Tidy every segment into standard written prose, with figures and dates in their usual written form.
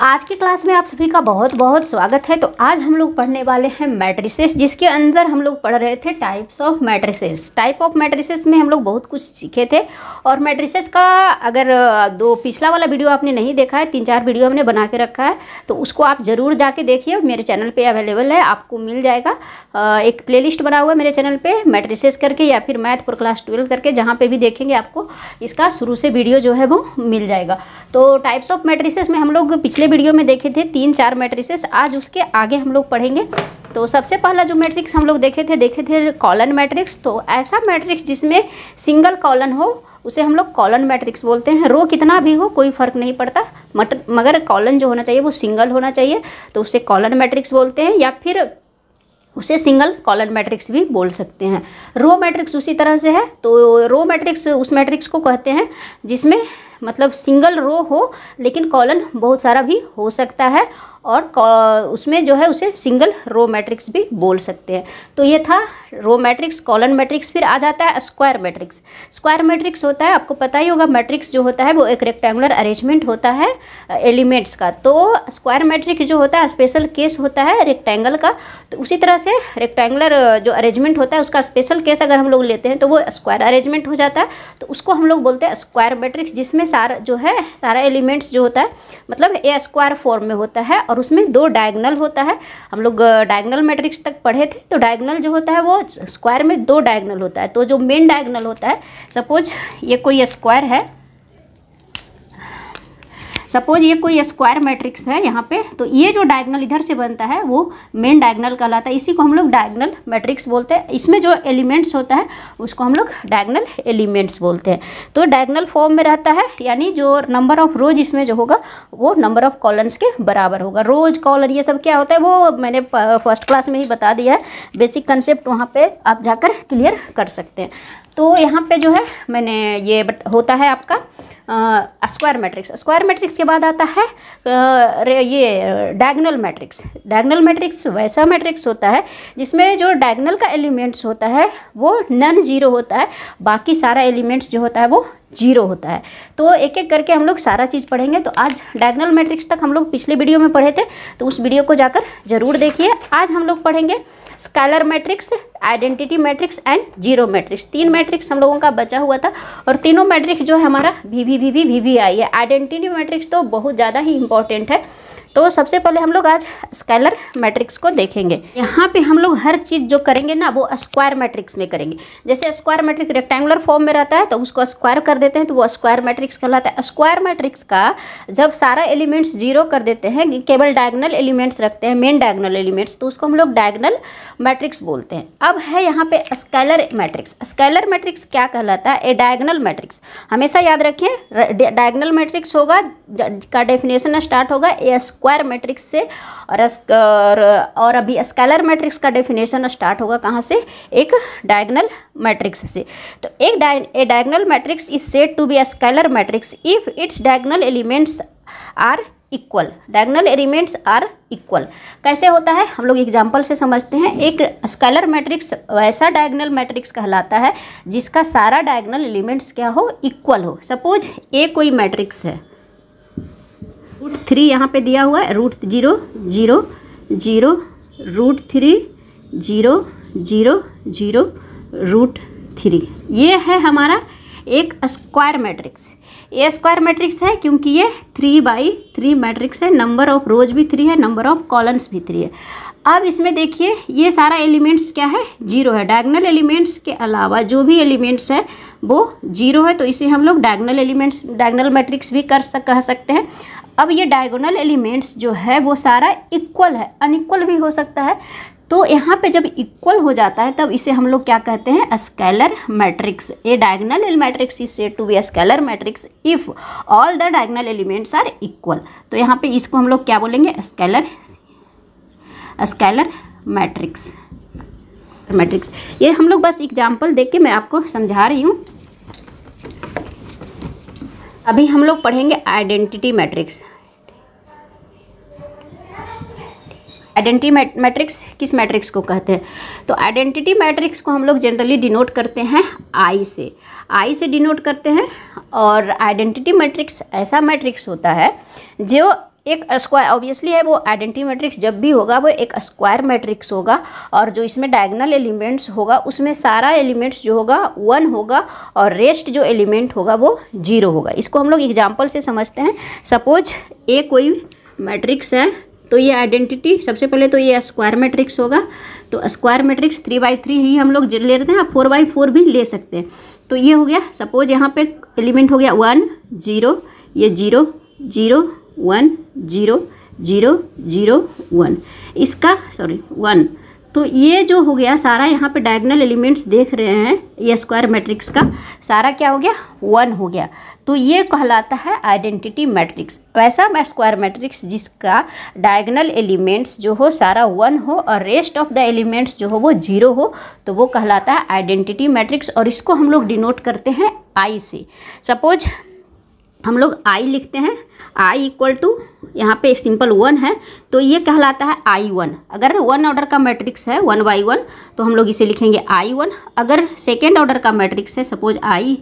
आज की क्लास में आप सभी का बहुत बहुत स्वागत है। तो आज हम लोग पढ़ने वाले हैं मैट्रिसेस, जिसके अंदर हम लोग पढ़ रहे थे types of matrices. Type of matrices में हम लोग बहुत कुछ सीखे थे। और मैट्रिसेस का अगर पिछला वाला वीडियो आपने नहीं देखा है, 3-4 वीडियो हमने बना के रखा है, तो उसको आप ज़रूर जाके देखिए। मेरे चैनल पर अवेलेबल है, आपको मिल जाएगा। एक प्लेलिस्ट बना हुआ है मेरे चैनल पर मैट्रिसेस करके, या फिर मैथ फॉर क्लास 12 करके, जहाँ पर भी देखेंगे आपको इसका शुरू से वीडियो जो है वो मिल जाएगा। तो टाइप्स ऑफ मैट्रिसेस में हम लोग पिछले वीडियो में देखे थे 3-4 मैट्रिसेस। आज उसके आगे हम लोग पढ़ेंगे। तो सबसे पहला जो मैट्रिक्स हम लोग देखे थे कॉलन मैट्रिक्स। तो ऐसा मैट्रिक्स जिसमें सिंगल कॉलन हो उसे हम लोग कॉलन मैट्रिक्स बोलते हैं। रो कितना भी हो कोई फ़र्क नहीं पड़ता, मगर कॉलन जो होना चाहिए वो सिंगल होना चाहिए, तो उसे कॉलन मैट्रिक्स बोलते हैं, या फिर उसे सिंगल कॉलन मैट्रिक्स भी बोल सकते हैं। रो मैट्रिक्स उसी तरह से है। तो रो मैट्रिक्स उस मैट्रिक्स को कहते हैं जिसमें मतलब सिंगल रो हो लेकिन कॉलन बहुत सारा भी हो सकता है, और उसमें जो है उसे सिंगल रो मैट्रिक्स भी बोल सकते हैं। तो ये था रो मैट्रिक्स, कॉलन मैट्रिक्स। फिर आ जाता है स्क्वायर मैट्रिक्स। स्क्वायर मैट्रिक्स होता है, आपको पता ही होगा, मैट्रिक्स जो होता है वो एक रेक्टेंगुलर अरेंजमेंट होता है एलिमेंट्स का। तो स्क्वायर मैट्रिक्स जो होता है स्पेशल केस होता है रेक्टेंगल का। तो उसी तरह से रेक्टेंगुलर जो अरेंजमेंट होता है उसका स्पेशल केस अगर हम लोग लेते हैं तो वो स्क्वायर अरेंजमेंट हो जाता है। तो उसको हम लोग बोलते हैं स्क्वायर मैट्रिक्स, जिसमें सारा एलिमेंट्स जो होता है मतलब ए स्क्वायर फॉर्म में होता है, और उसमें 2 डायगोनल होता है। हम लोग डायगोनल मैट्रिक्स तक पढ़े थे। तो डायगोनल जो होता है वो स्क्वायर में 2 डायगोनल होता है। तो जो मेन डायगोनल होता है, सपोज ये कोई स्क्वायर है, सपोज ये कोई स्क्वायर मैट्रिक्स है यहाँ पे, तो ये जो डायगोनल इधर से बनता है वो मेन डायगोनल कहलाता है। इसी को हम लोग डायगोनल मैट्रिक्स बोलते हैं। इसमें जो एलिमेंट्स होता है उसको हम लोग डायगोनल एलिमेंट्स बोलते हैं। तो डायगोनल फॉर्म में रहता है, यानी जो नंबर ऑफ रोज इसमें जो होगा वो नंबर ऑफ कॉलम्स के बराबर होगा। रोज कॉलन ये सब क्या होता है वो मैंने फर्स्ट क्लास में ही बता दिया है। बेसिक कंसेप्ट वहाँ पर आप जाकर क्लियर कर सकते हैं। तो यहाँ पे जो है मैंने ये होता है आपका स्क्वायर मैट्रिक्स। स्क्वायर मैट्रिक्स के बाद आता है ये डायगोनल मैट्रिक्स। डायगोनल मैट्रिक्स वैसा मैट्रिक्स होता है जिसमें जो डायगोनल का एलिमेंट्स होता है वो नॉन जीरो होता है, बाकी सारा एलिमेंट्स जो होता है वो जीरो होता है। तो एक एक करके हम लोग सारा चीज़ पढ़ेंगे। तो आज डायगोनल मैट्रिक्स तक हम लोग पिछले वीडियो में पढ़े थे, तो उस वीडियो को जाकर जरूर देखिए। आज हम लोग पढ़ेंगे scalar matrix, identity matrix and zero matrix. 3 matrix हम लोगों का बचा हुआ था, और तीनों मैट्रिक्स जो है हमारा वी आई है। आइडेंटिटी मैट्रिक्स तो बहुत ज़्यादा ही इंपॉर्टेंट है। तो सबसे पहले हम लोग आज स्केलर मैट्रिक्स को देखेंगे। यहाँ पे हम लोग हर चीज़ जो करेंगे ना वो स्क्वायर मैट्रिक्स में करेंगे। जैसे स्क्वायर मैट्रिक्स रेक्टेंगुलर फॉर्म में रहता है तो उसको स्क्वायर कर देते हैं, तो वो स्क्वायर मैट्रिक्स कहलाता है। स्क्वायर मैट्रिक्स का जब सारा एलिमेंट्स जीरो कर देते हैं, केवल डायगोनल एलिमेंट्स रखते हैं, मेन डायगोनल एलिमेंट्स, तो उसको हम लोग डायगोनल मैट्रिक्स बोलते हैं। अब है यहाँ पे स्केलर मैट्रिक्स। स्केलर मैट्रिक्स क्या कहलाता है? ए डायगोनल मैट्रिक्स। हमेशा याद रखें, डायगोनल मैट्रिक्स होगा का डेफिनेशन स्टार्ट होगा ए स्क्वायर मैट्रिक्स से, और अभी स्केलर मैट्रिक्स का डेफिनेशन स्टार्ट होगा कहाँ से? एक डायगोनल मैट्रिक्स से। तो a diagonal matrix is said to be a scalar matrix if its diagonal elements are equal. Diagonal elements are equal कैसे होता है हम लोग एग्जांपल से समझते हैं। एक स्केलर मैट्रिक्स वैसा डायगोनल मैट्रिक्स कहलाता है जिसका सारा डायगोनल एलिमेंट्स क्या हो? इक्वल हो। सपोज ए कोई मैट्रिक्स है, √3 यहाँ पे दिया हुआ है, √0 0 0 √3 0 0 0 √3। ये है हमारा एक स्क्वायर मैट्रिक्स। ये स्क्वायर मैट्रिक्स है क्योंकि ये 3/3 मैट्रिक्स है। नंबर ऑफ रोज भी 3 है, नंबर ऑफ कॉलम्स भी 3 है। अब इसमें देखिए ये सारा एलिमेंट्स क्या है? जीरो है। डायगोनल एलिमेंट्स के अलावा जो भी एलिमेंट्स है वो जीरो है, तो इसे हम लोग डायगोनल मैट्रिक्स भी कह सकते हैं। अब ये डायगोनल एलिमेंट्स जो है वो सारा इक्वल है, अनइक्वल भी हो सकता है। तो यहाँ पे जब इक्वल हो जाता है तब इसे हम लोग क्या कहते हैं? Scalar matrix. A diagonal matrix is said to be a scalar matrix if all the diagonal elements are equal. तो यहाँ पे इसको हम लोग क्या बोलेंगे? Scalar matrix. ये हम लोग बस एग्जाम्पल देख के मैं आपको समझा रही हूँ। अभी हम लोग पढ़ेंगे आइडेंटिटी मैट्रिक्स। आइडेंटिटी मैट्रिक्स किस मैट्रिक्स को कहते हैं? तो आइडेंटिटी मैट्रिक्स को हम लोग जनरली डिनोट करते हैं आई से डिनोट करते हैं। और आइडेंटिटी मैट्रिक्स ऐसा मैट्रिक्स होता है जो एक स्क्वायर ऑब्वियसली है वो आइडेंटिटी मैट्रिक्स जब भी होगा वो एक स्क्वायर मैट्रिक्स होगा, और जो इसमें डायगोनल एलिमेंट्स होगा उसमें सारा एलिमेंट्स जो होगा 1 होगा और रेस्ट जो एलिमेंट होगा वो 0 होगा। इसको हम लोग एग्जांपल से समझते हैं। सपोज ए कोई मैट्रिक्स है, तो ये आइडेंटिटी सबसे पहले तो ये स्क्वायर मैट्रिक्स होगा, तो स्क्वायर मैट्रिक्स 3/3 ही हम लोग ले लेते हैं, आप 4/4 भी ले सकते हैं। तो ये हो गया, सपोज यहाँ पे एलिमेंट हो गया 1 0, ये 0 0 1 0 0 0 1, इसका 1। तो ये जो हो गया सारा यहाँ पे डायगोनल एलिमेंट्स देख रहे हैं, ये स्क्वायर मैट्रिक्स का सारा क्या हो गया 1 हो गया। तो ये कहलाता है आइडेंटिटी मैट्रिक्स। वैसा स्क्वायर मैट्रिक्स जिसका डायगोनल एलिमेंट्स जो हो सारा 1 हो और रेस्ट ऑफ द एलिमेंट्स जो हो वो 0 हो, तो वो कहलाता है आइडेंटिटी मैट्रिक्स, और इसको हम लोग डिनोट करते हैं आई से। सपोज हम लोग आई लिखते हैं, आई इक्वल टू यहाँ पे सिंपल 1 है, तो ये कहलाता है I1। अगर 1 ऑर्डर का मैट्रिक्स है 1/1 तो हम लोग इसे लिखेंगे I1। अगर सेकेंड ऑर्डर का मैट्रिक्स है सपोज I,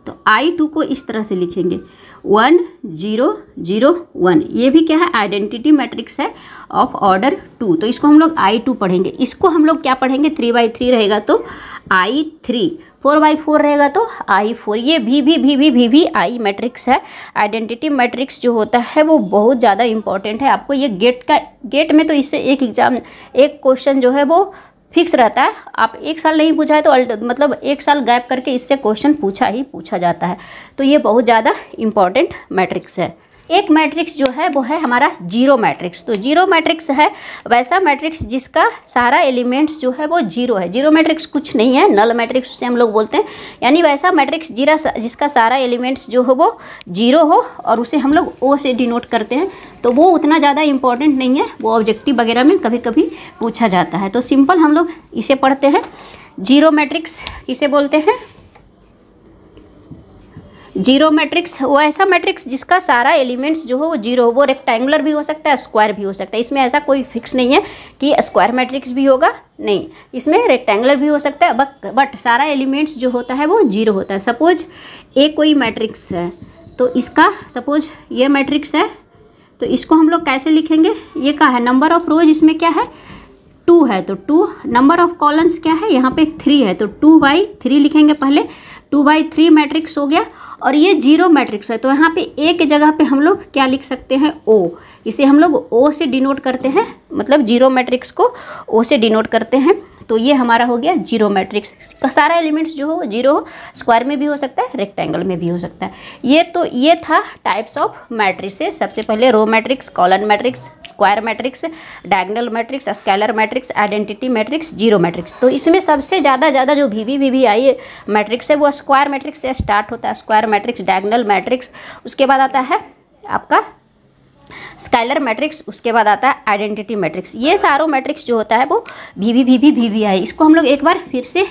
तो I2 को इस तरह से लिखेंगे 1 0 0 1। ये भी क्या है आइडेंटिटी मैट्रिक्स है ऑफ ऑर्डर 2, तो इसको हम लोग I2 पढ़ेंगे। इसको हम लोग क्या पढ़ेंगे 3/3 रहेगा तो I3, 4/4 रहेगा तो I4। ये भी आई मैट्रिक्स है। आइडेंटिटी मैट्रिक्स जो होता है वो बहुत ज़्यादा इंपॉर्टेंट है। आपको ये गेट में तो इससे एक क्वेश्चन जो है वो फिक्स रहता है। आप एक साल नहीं पूछा है तो मतलब एक साल गैप करके इससे क्वेश्चन पूछा जाता है। तो ये बहुत ज़्यादा इम्पॉर्टेंट मैट्रिक्स है। एक मैट्रिक्स जो है वो है हमारा जीरो मैट्रिक्स। तो जीरो मैट्रिक्स है वैसा मैट्रिक्स जिसका सारा एलिमेंट्स जो है वो 0 है। जीरो मैट्रिक्स कुछ नहीं है, नल मैट्रिक्स उसे हम लोग बोलते हैं। यानी वैसा मैट्रिक्स जिसका सारा एलिमेंट्स जो हो वो 0 हो और उसे हम लोग O से डिनोट करते हैं। तो वो उतना ज़्यादा इंपॉर्टेंट नहीं है, वो ऑब्जेक्टिव वगैरह में कभी कभी पूछा जाता है। तो सिंपल हम लोग इसे पढ़ते हैं। जीरो मैट्रिक्स किसे बोलते हैं? जीरो मैट्रिक्स वो ऐसा मैट्रिक्स जिसका सारा एलिमेंट्स जो हो वो 0 हो। वो रेक्टेंगुलर भी हो सकता है, स्क्वायर भी हो सकता है। इसमें ऐसा कोई फिक्स नहीं है कि स्क्वायर मैट्रिक्स भी होगा, नहीं, इसमें रेक्टेंगुलर भी हो सकता है, बट सारा एलिमेंट्स जो होता है वो 0 होता है। सपोज ए कोई मैट्रिक्स है, तो इसका सपोज ये मैट्रिक्स है, तो इसको हम लोग कैसे लिखेंगे? ये क्या है? नंबर ऑफ रोज इसमें क्या है? 2 है, तो 2। नंबर ऑफ कॉलम्स क्या है? यहाँ पे 3 है, तो 2/3 लिखेंगे पहले। 2/3 मैट्रिक्स हो गया। और ये जीरो मैट्रिक्स है, तो यहाँ पे ए के जगह पे हम लोग क्या लिख सकते हैं? O। इसे हम लोग O से डिनोट करते हैं, मतलब जीरो मैट्रिक्स को O से डिनोट करते हैं। तो ये हमारा हो गया जीरो मैट्रिक्स का सारा एलिमेंट्स जो हो 0 हो, स्क्वायर में भी हो सकता है, रेक्टेंगल में भी हो सकता है। ये था टाइप्स ऑफ मैट्रिसेस। सबसे पहले row matrix, column matrix, square matrix, diagonal matrix, scalar matrix, identity matrix, zero matrix. तो इसमें सबसे ज़्यादा जो VVI मैट्रिक्स है वो स्क्वायर मैट्रिक्स से स्टार्ट होता है। स्क्वायर मैट्रिक्स, डायगोनल मैट्रिक्स, उसके बाद आता है आपका स्केलर मैट्रिक्स, उसके बाद आता है आइडेंटिटी मैट्रिक्स। ये सारों मैट्रिक्स जो होता है वो VVI। इसको हम लोग एक बार फिर से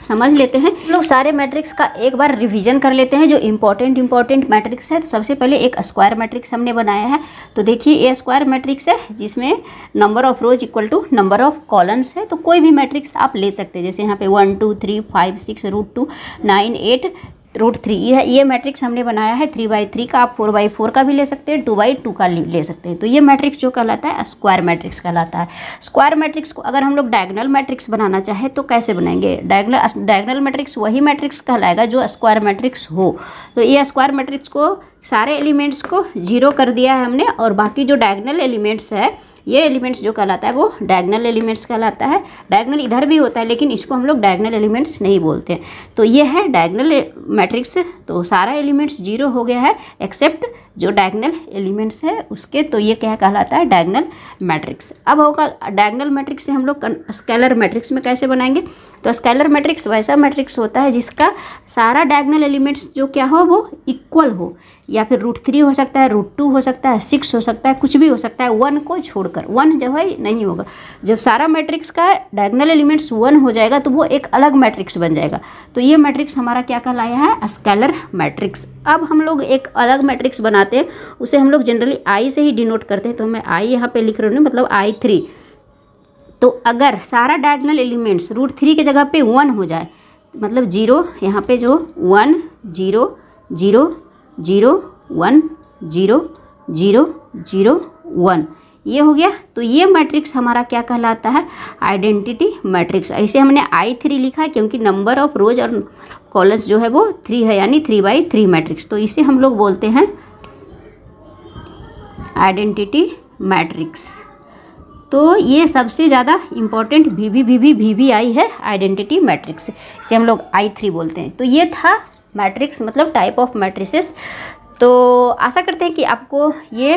समझ लेते हैं। हम लोग सारे मैट्रिक्स का एक बार रिवीजन कर लेते हैं जो इंपॉर्टेंट मैट्रिक्स है। तो सबसे पहले एक स्क्वायर मैट्रिक्स हमने बनाया है। तो देखिए ये स्क्वायर मैट्रिक्स है जिसमें number of rows equal to number of columns है। तो कोई भी मैट्रिक्स आप ले सकते हैं, जैसे यहाँ पे 1 2 3 5 6 √2 9 8 √3 ये मैट्रिक्स हमने बनाया है 3/3 का। आप 4/4 का भी ले सकते हैं, 2/2 का ले सकते हैं। तो ये मैट्रिक्स जो कहलाता है स्क्वायर मैट्रिक्स कहलाता है। स्क्वायर मैट्रिक्स को अगर हम लोग डायगोनल मैट्रिक्स बनाना चाहे तो कैसे बनाएंगे? डायगोनल मैट्रिक्स वही मैट्रिक्स कहलाएगा जो स्क्वायर मैट्रिक्स हो। तो ये स्क्वायर मैट्रिक्स को सारे एलिमेंट्स को 0 कर दिया है हमने, और बाकी जो डायगोनल एलिमेंट्स है ये एलिमेंट्स जो कहलाता है वो डायगोनल एलिमेंट्स कहलाता है। डायगोनल इधर भी होता है लेकिन इसको हम लोग डायगोनल एलिमेंट्स नहीं बोलते हैं। तो ये है डायगोनल मैट्रिक्स। तो सारा एलिमेंट्स 0 हो गया है एक्सेप्ट जो डायगोनल एलिमेंट्स है उसके। तो ये क्या कहलाता है? Diagonal matrix. अब होगा डायगोनल मैट्रिक्स से हम लोग स्केलर मैट्रिक्स में कैसे बनाएंगे? तो स्केलर मैट्रिक्स वैसा मैट्रिक्स होता है जिसका सारा डायगोनल एलिमेंट्स जो क्या हो वो इक्वल हो, या फिर √3 हो सकता है, √2 हो सकता है, 6 हो सकता है, कुछ भी हो सकता है, 1 को छोड़कर। 1 जो है नहीं होगा। जब सारा मैट्रिक्स का डायगोनल एलिमेंट्स 1 हो जाएगा तो वो एक अलग मैट्रिक्स बन जाएगा। तो ये मैट्रिक्स हमारा क्या कहलाया है? Scalar matrix. अब हम लोग एक अलग मैट्रिक्स बनाते हैं, उसे हम लोग जनरली I से ही डिनोट करते हैं। तो मैं I यहाँ पे लिख रही हूँ, मतलब I3। तो अगर सारा डायगोनल एलिमेंट्स √3 के जगह पे 1 हो जाए, मतलब 0, यहाँ पे जो 1 0 0 0 1 0 0 0 1 ये हो गया। तो ये मैट्रिक्स हमारा क्या कहलाता है, आइडेंटिटी मैट्रिक्स। ऐसे हमने I3 लिखा है क्योंकि नंबर ऑफ रोज और कॉलम्स जो है वो 3 है, यानी 3/3 मैट्रिक्स। तो इसे हम लोग बोलते हैं आइडेंटिटी मैट्रिक्स। तो ये सबसे ज़्यादा इम्पॉर्टेंट VVII है आइडेंटिटी मैट्रिक्स, इसे हम लोग I3 बोलते हैं। तो ये था मैट्रिक्स मतलब टाइप ऑफ मैट्रिसेस। तो आशा करते हैं कि आपको ये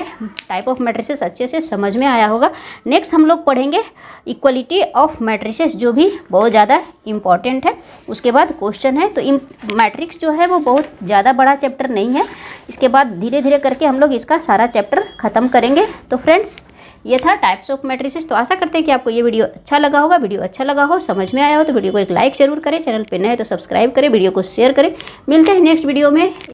टाइप ऑफ मैट्रिसेस अच्छे से समझ में आया होगा। नेक्स्ट हम लोग पढ़ेंगे इक्वलिटी ऑफ मैट्रिसेस, जो भी बहुत ज़्यादा इम्पॉर्टेंट है। उसके बाद क्वेश्चन है। तो मैट्रिक्स जो है वो बहुत ज़्यादा बड़ा चैप्टर नहीं है, इसके बाद धीरे धीरे करके हम लोग इसका सारा चैप्टर ख़त्म करेंगे। तो फ्रेंड्स ये था टाइप्स ऑफ मैट्रिसेस। तो आशा करते हैं कि आपको ये वीडियो अच्छा लगा होगा। वीडियो अच्छा लगा हो, समझ में आया हो तो वीडियो को एक लाइक ज़रूर करें, चैनल पे नए तो सब्सक्राइब करें, वीडियो को शेयर करें। मिलते हैं नेक्स्ट वीडियो में।